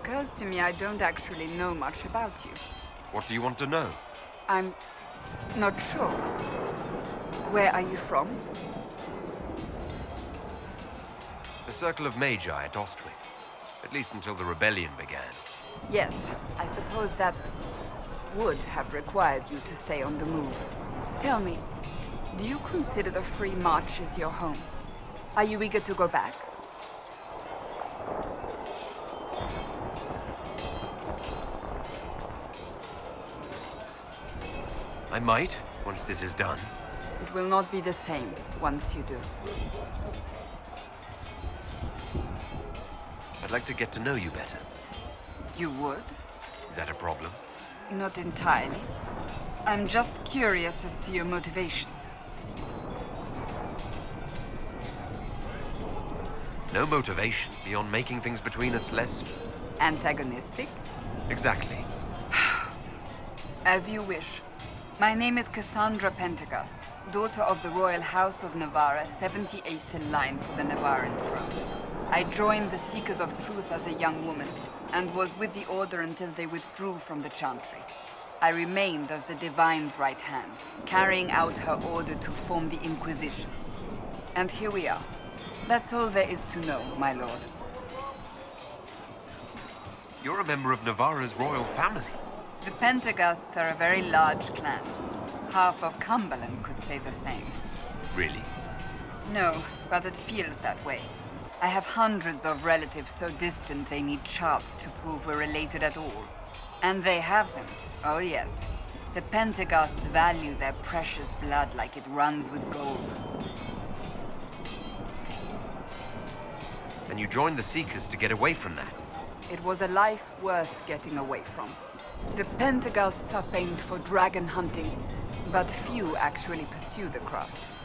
occurs to me I don't actually know much about you. What do you want to know? I'm not sure. Where are you from? The Circle of Magi at Ostwick. At least until the rebellion began. Yes, I suppose that would have required you to stay on the move. Tell me, do you consider the Free March as your home? Are you eager to go back? I might, once this is done. It will not be the same once you do. I'd like to get to know you better. You would? Is that a problem? Not entirely. I'm just curious as to your motivation. No motivation beyond making things between us less... Antagonistic? Exactly. As you wish. My name is Cassandra Pentecost, daughter of the Royal House of Navarre, 78th in line for the Navarran throne. I joined the Seekers of Truth as a young woman, and was with the Order until they withdrew from the Chantry. I remained as the Divine's right hand, carrying out her order to form the Inquisition. And here we are. That's all there is to know, my lord. You're a member of Navarre's royal family. The Pentecosts are a very large clan. Half of Cumberland could say the same. Really? No, but it feels that way. I have hundreds of relatives so distant they need charts to prove we're related at all. And they have them. Oh yes. The Pentecosts value their precious blood like it runs with gold. And you joined the Seekers to get away from that. It was a life worth getting away from. The Pentecosts are famed for dragon hunting, but few actually pursue the craft.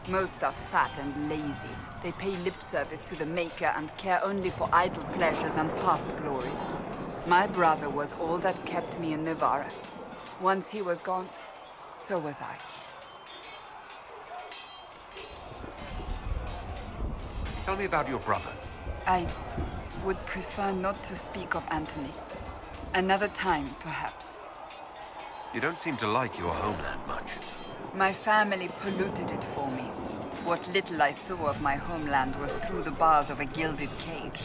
Most are fat and lazy. They pay lip service to the Maker and care only for idle pleasures and past glories. My brother was all that kept me in Navarre. Once he was gone, so was I. Tell me about your brother. I would prefer not to speak of Anthony. Another time, perhaps. You don't seem to like your homeland much. My family polluted it for me. What little I saw of my homeland was through the bars of a gilded cage.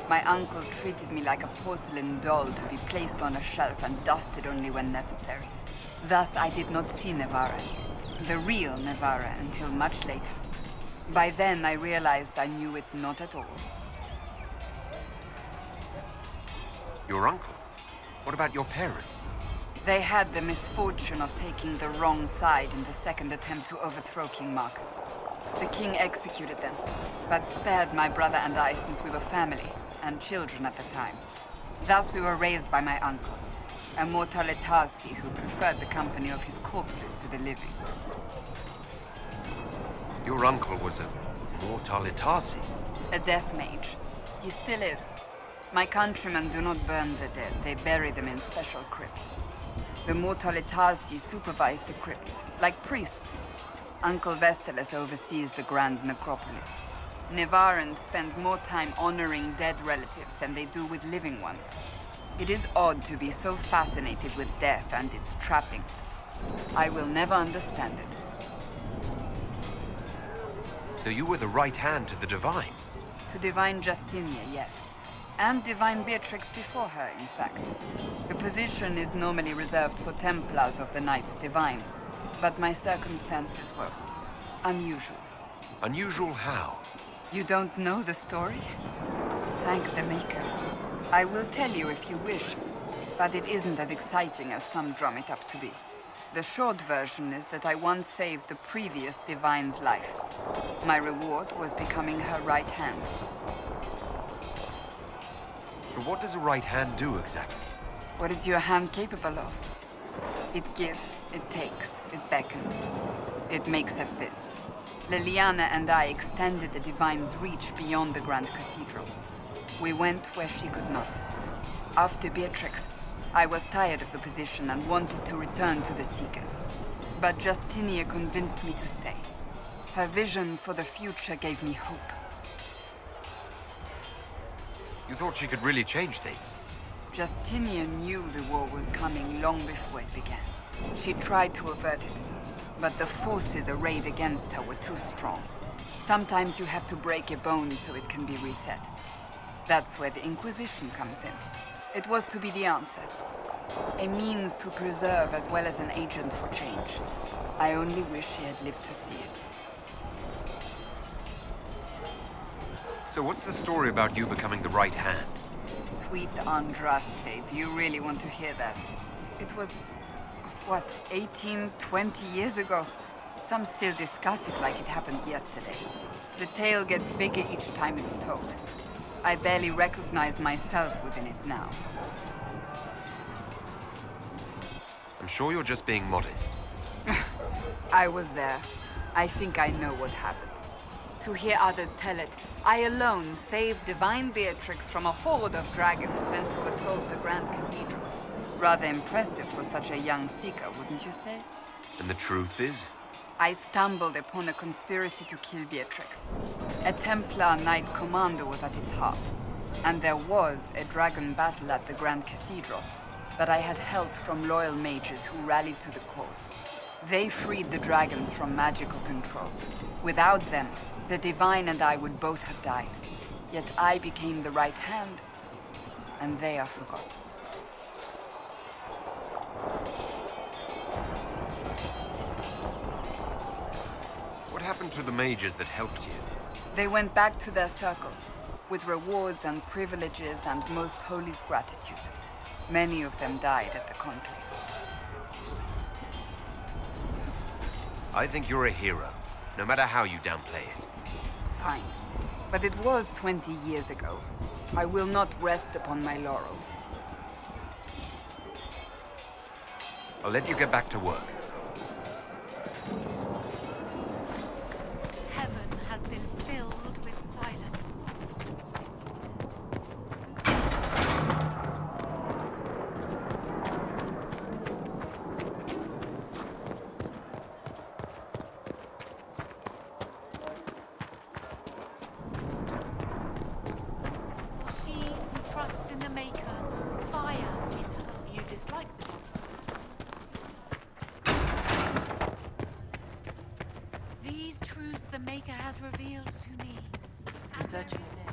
My uncle treated me like a porcelain doll to be placed on a shelf and dusted only when necessary. Thus I did not see Navarre, the real Navarre, until much later. By then I realized I knew it not at all. Your uncle? What about your parents? They had the misfortune of taking the wrong side in the second attempt to overthrow King Marcus. The king executed them, but spared my brother and I since we were family, and children at the time. Thus we were raised by my uncle, a mortalitasi who preferred the company of his corpses to the living. Your uncle was a mortalitasi? A death mage. He still is. My countrymen do not burn the dead, they bury them in special crypts. The mortalitasi supervise the crypts, like priests. Uncle Vestalis oversees the grand necropolis. Navarrans spend more time honoring dead relatives than they do with living ones. It is odd to be so fascinated with death and its trappings. I will never understand it. So you were the right hand to the Divine? To Divine Justinia, yes. And Divine Beatrix before her, in fact. The position is normally reserved for Templars of the Knights Divine, but my circumstances were unusual. Unusual how? You don't know the story? Thank the Maker. I will tell you if you wish, but it isn't as exciting as some drum it up to be. The short version is that I once saved the previous Divine's life. My reward was becoming her right hand. So what does a right hand do exactly? What is your hand capable of? It gives, it takes, it beckons. It makes a fist. Liliana and I extended the Divine's reach beyond the Grand Cathedral. We went where she could not. After Beatrix, I was tired of the position and wanted to return to the Seekers. But Justinia convinced me to stay. Her vision for the future gave me hope. You thought she could really change things? Justinian knew the war was coming long before it began. She tried to avert it, but the forces arrayed against her were too strong. Sometimes you have to break a bone so it can be reset. That's where the Inquisition comes in. It was to be the answer. A means to preserve as well as an agent for change. I only wish she had lived to see it. So what's the story about you becoming the right hand? Sweet Andraste, do you really want to hear that? It was, what, 18, 20 years ago? Some still discuss it like it happened yesterday. The tale gets bigger each time it's told. I barely recognize myself within it now. I'm sure you're just being modest. I was there. I think I know what happened. To hear others tell it, I alone saved divine Beatrix from a horde of dragons sent to assault the Grand Cathedral. Rather impressive for such a young seeker, wouldn't you say? And the truth is? I stumbled upon a conspiracy to kill Beatrix. A Templar Knight Commander was at its heart. And there was a dragon battle at the Grand Cathedral. But I had help from loyal mages who rallied to the cause. They freed the dragons from magical control. Without them, the Divine and I would both have died. Yet I became the right hand, and they are forgotten. What happened to the mages that helped you? They went back to their circles, with rewards and privileges and Most Holy's gratitude. Many of them died at the conclave. I think you're a hero, no matter how you downplay it. Fine. But it was 20 years ago. I will not rest upon my laurels. I'll let you get back to work. Heaven has been filled with silence. For she who trusts in the Maker, fire is her. You dislike the doctor. These truths the Maker has revealed to me. Researching an age.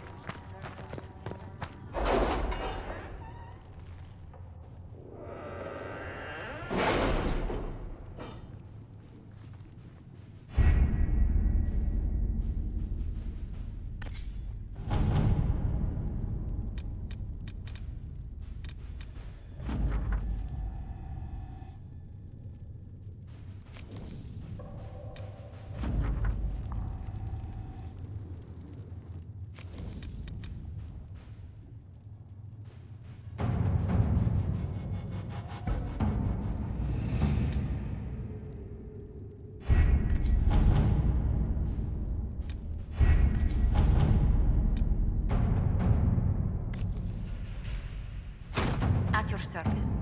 At your service.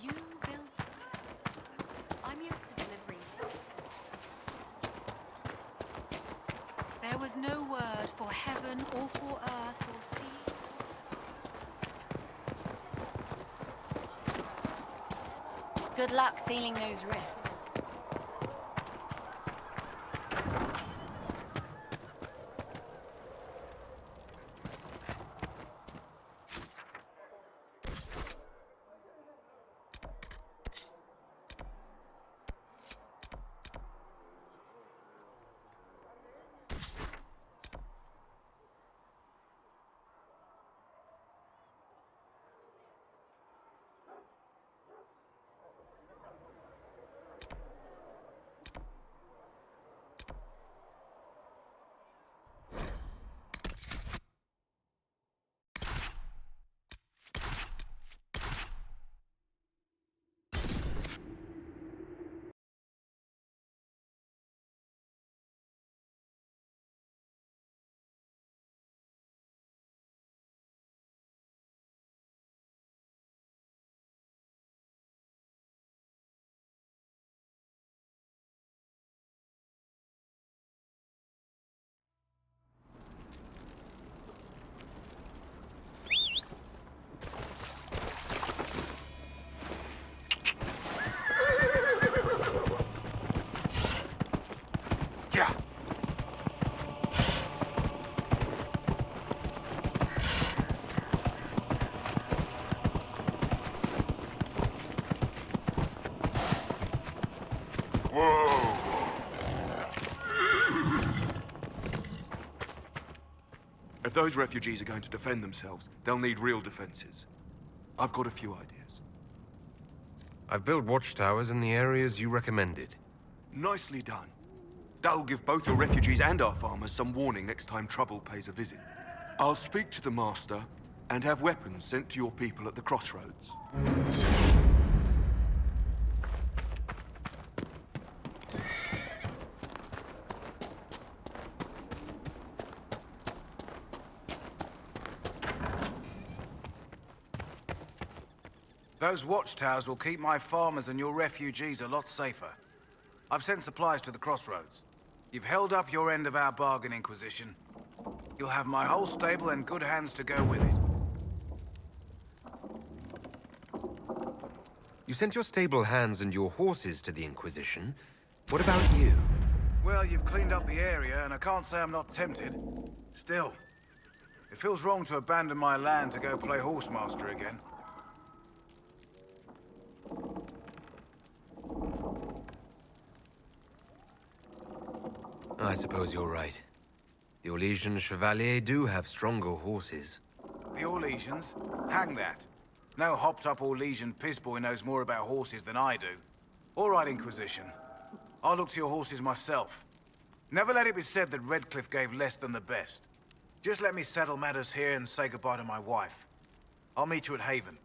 You built. I'm used to delivering. There was no word for heaven or for earth or sea. Good luck sealing those rifts. those refugees are going to defend themselves, they'll need real defenses. I've got a few ideas. I've built watchtowers in the areas you recommended. Nicely done. That'll give both the refugees and our farmers some warning next time trouble pays a visit. I'll speak to the Master and have weapons sent to your people at the crossroads. Those watchtowers will keep my farmers and your refugees a lot safer. I've sent supplies to the crossroads. You've held up your end of our bargain, Inquisition. You'll have my whole stable and good hands to go with it. You sent your stable hands and your horses to the Inquisition. What about you? Well, you've cleaned up the area, and I can't say I'm not tempted. Still, it feels wrong to abandon my land to go play horsemaster again. I suppose you're right. The Orlesian Chevalier do have stronger horses. The Orlesians? Hang that. No hopped-up Orlesian pissboy knows more about horses than I do. All right, Inquisition. I'll look to your horses myself. Never let it be said that Redcliffe gave less than the best. Just let me settle matters here and say goodbye to my wife. I'll meet you at Haven.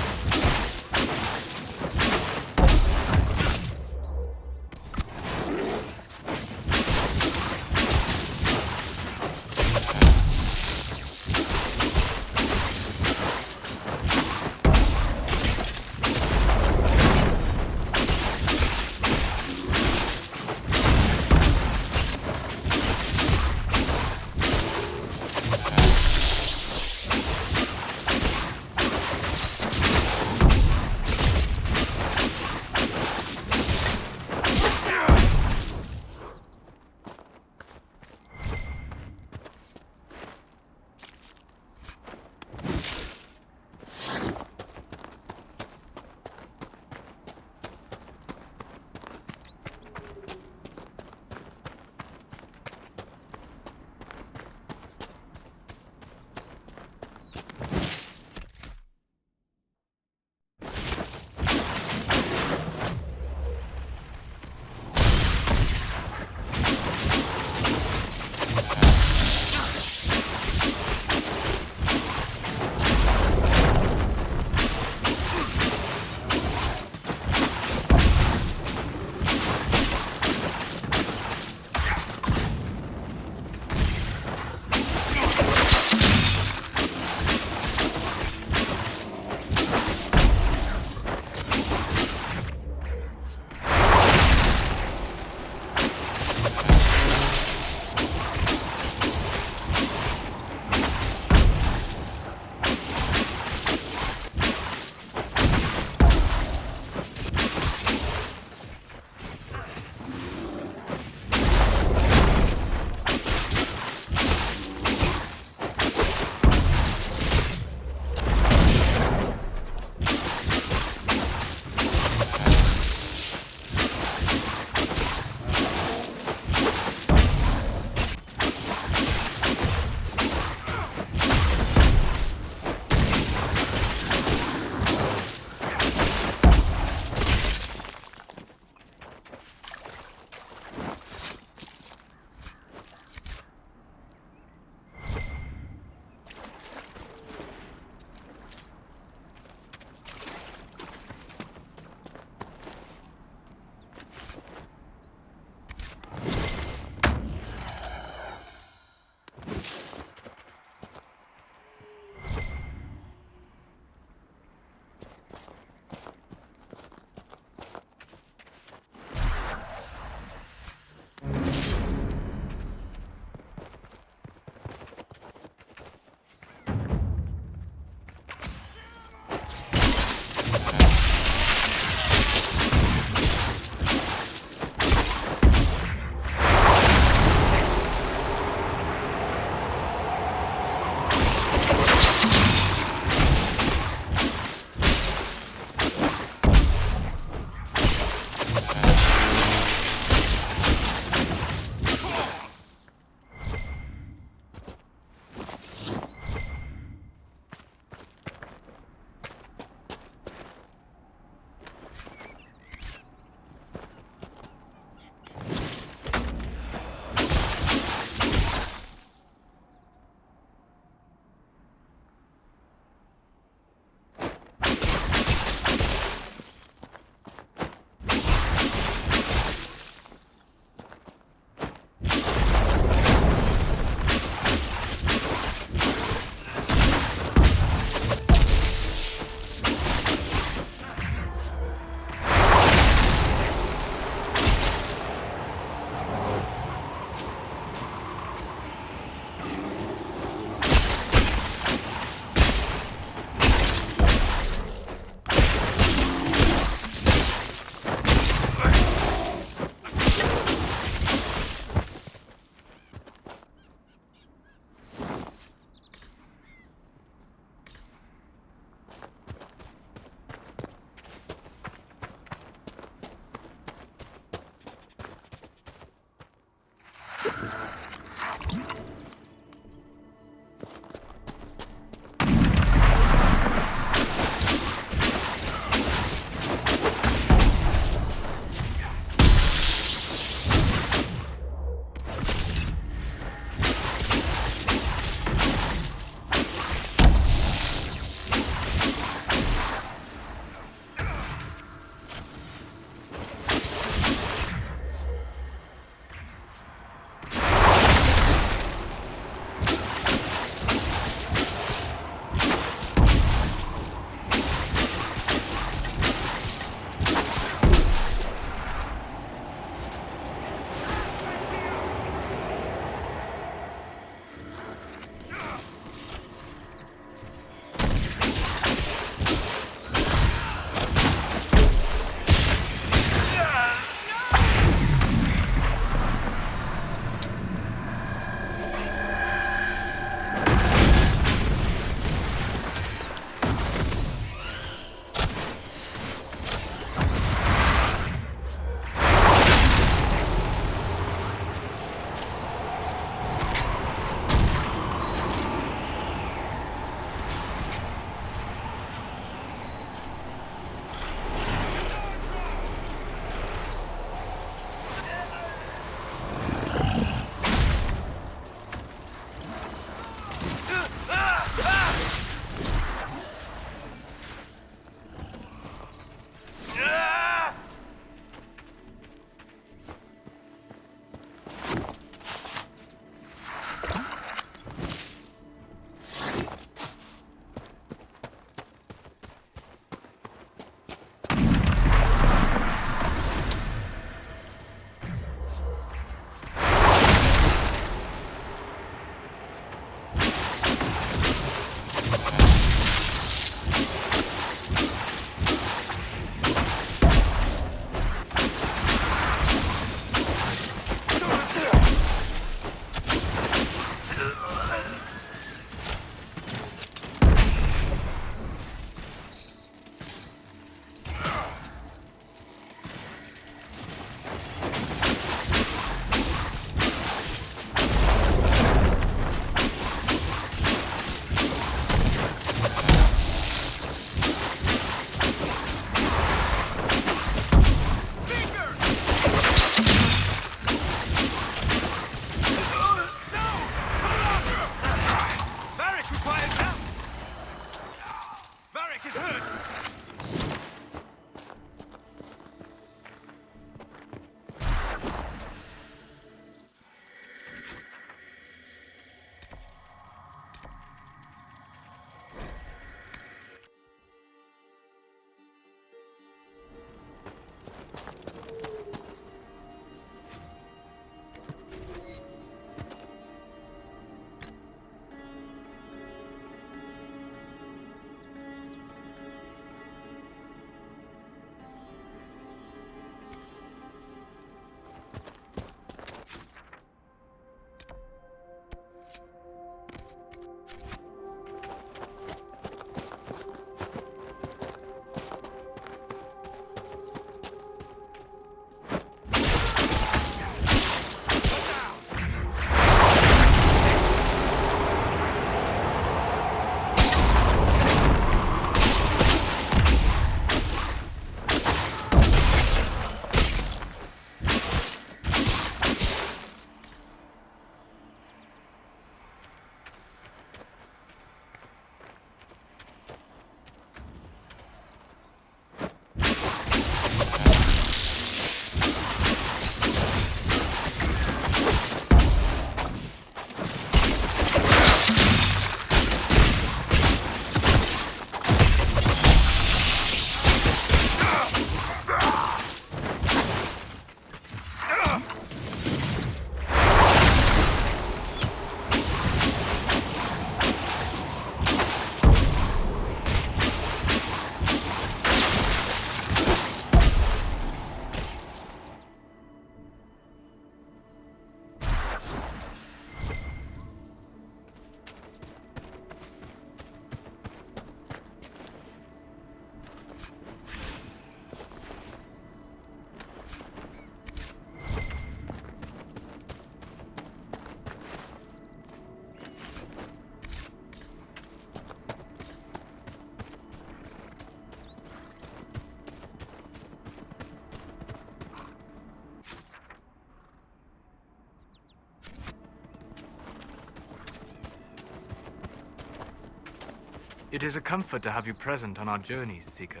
It is a comfort to have you present on our journeys, Seeker.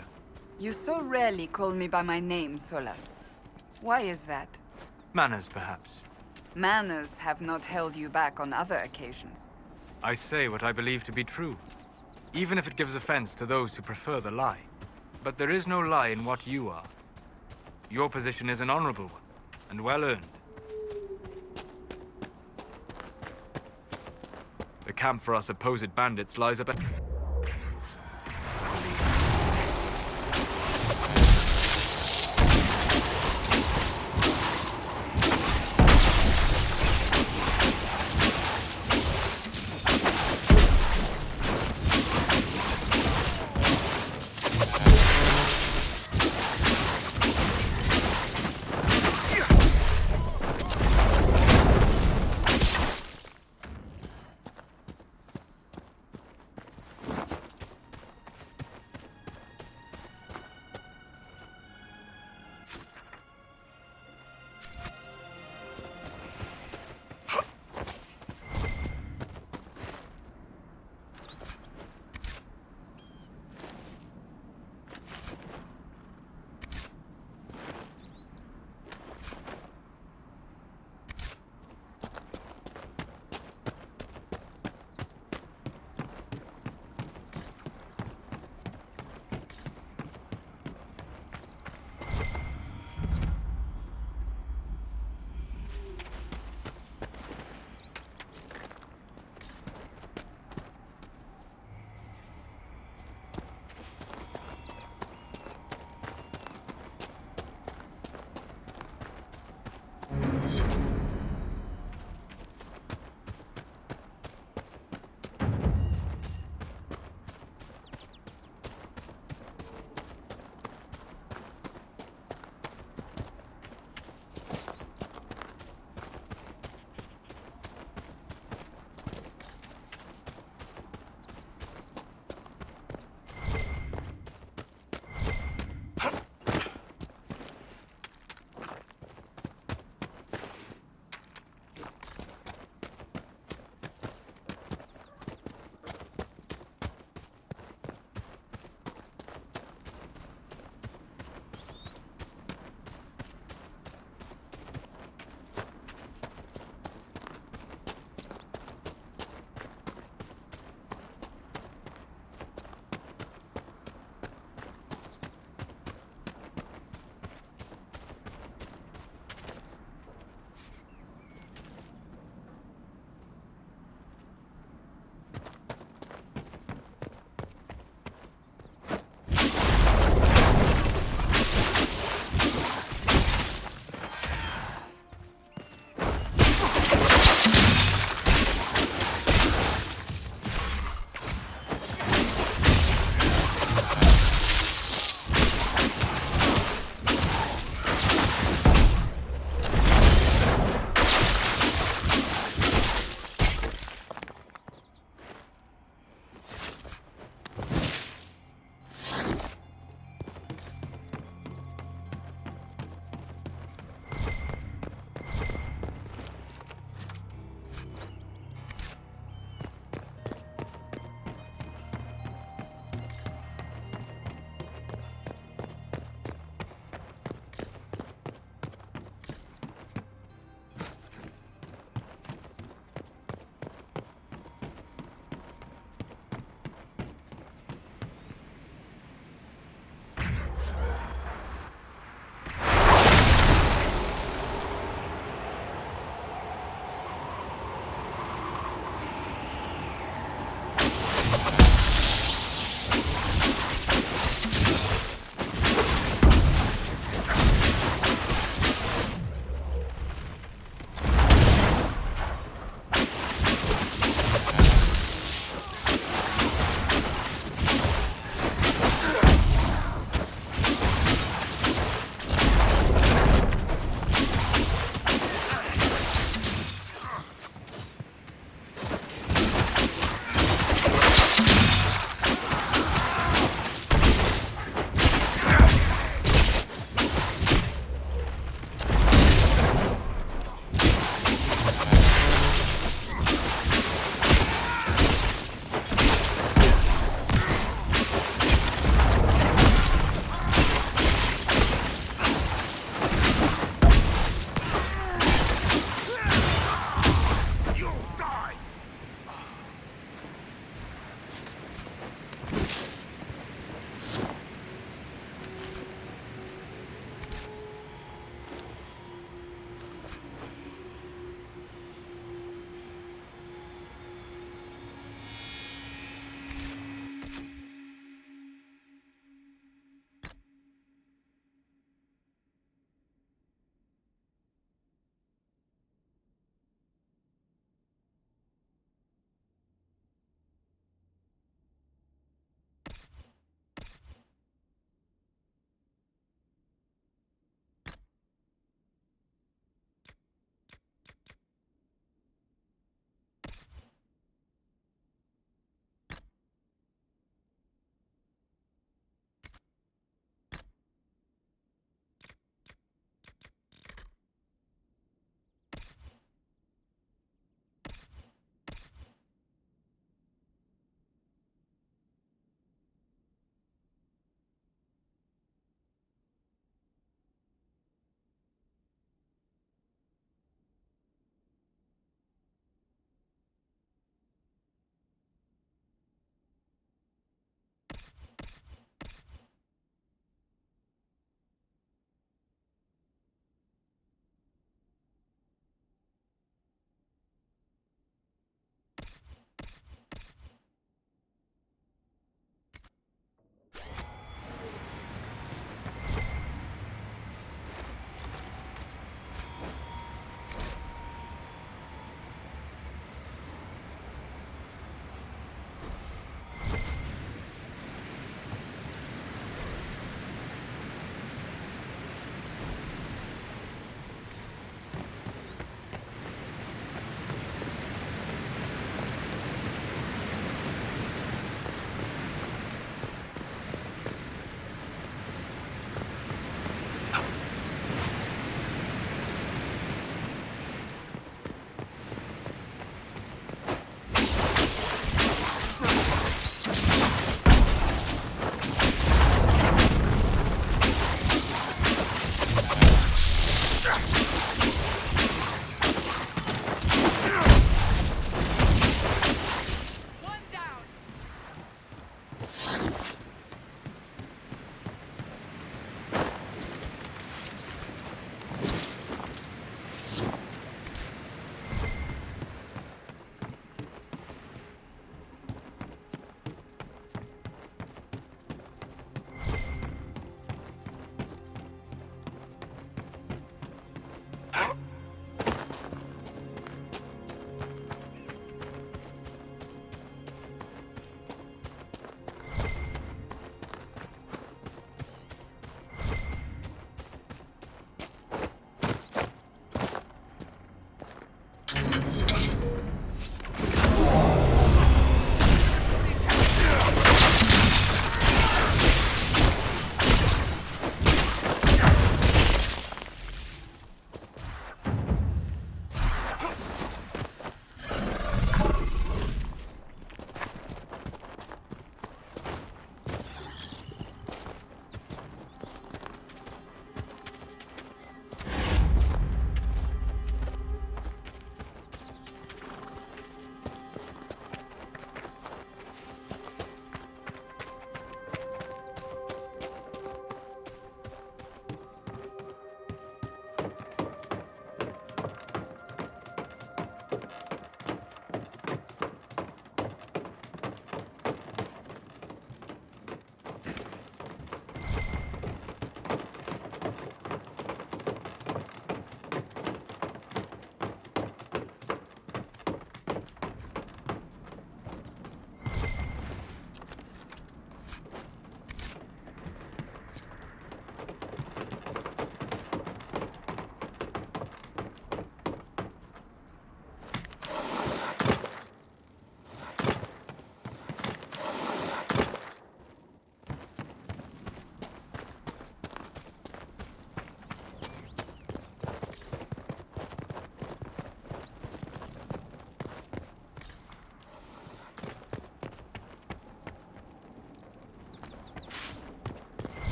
You so rarely call me by my name, Solas. Why is that? Manners, perhaps. Manners have not held you back on other occasions. I say what I believe to be true, even if it gives offense to those who prefer the lie. But there is no lie in what you are. Your position is an honorable one, and well earned. The camp for our supposed bandits lies up at...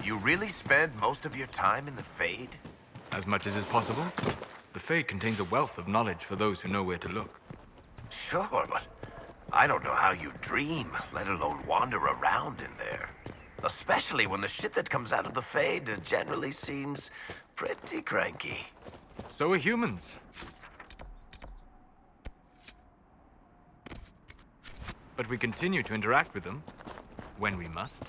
You really spend most of your time in the Fade? As much as is possible. The Fade contains a wealth of knowledge for those who know where to look. Sure, but I don't know how you dream, let alone wander around in there. Especially when the shit that comes out of the Fade generally seems pretty cranky. So are humans. But we continue to interact with them when we must.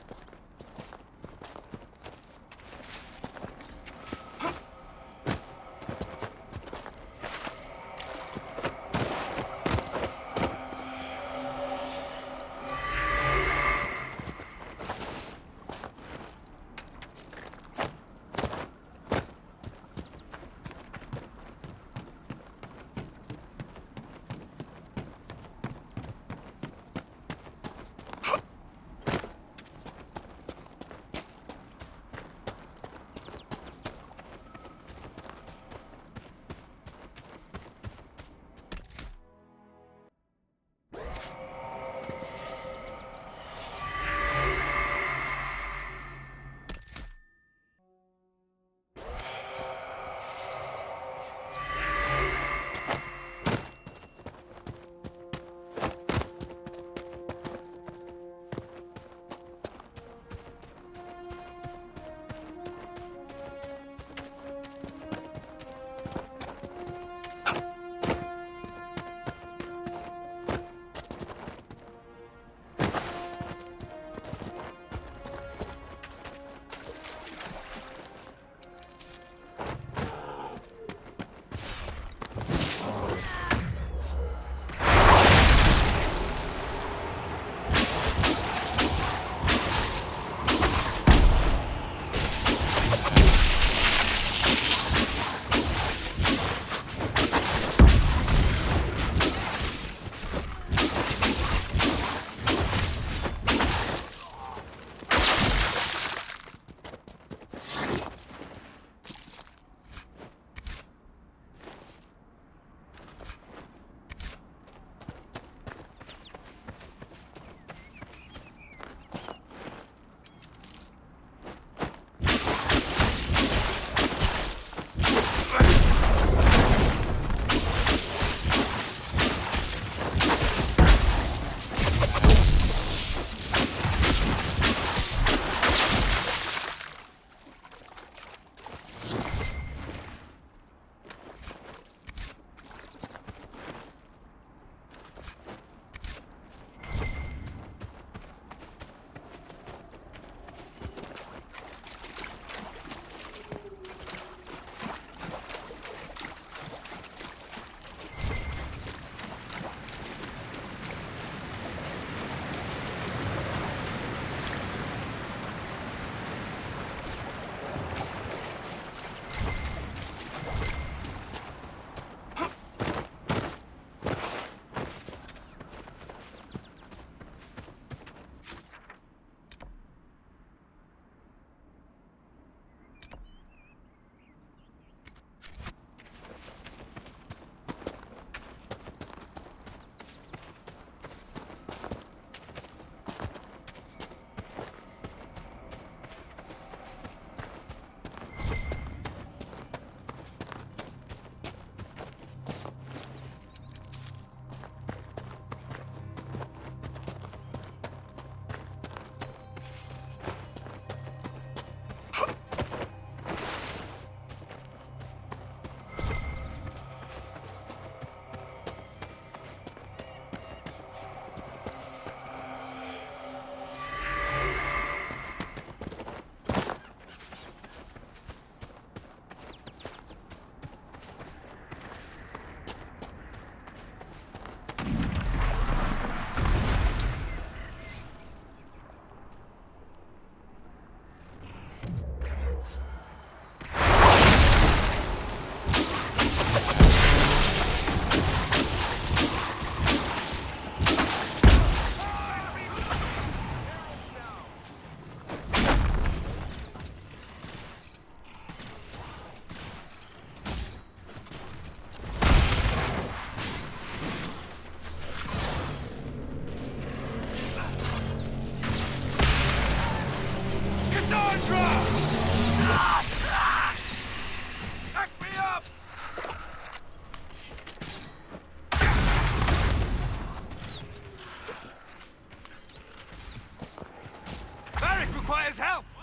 Sandra! Empire's help!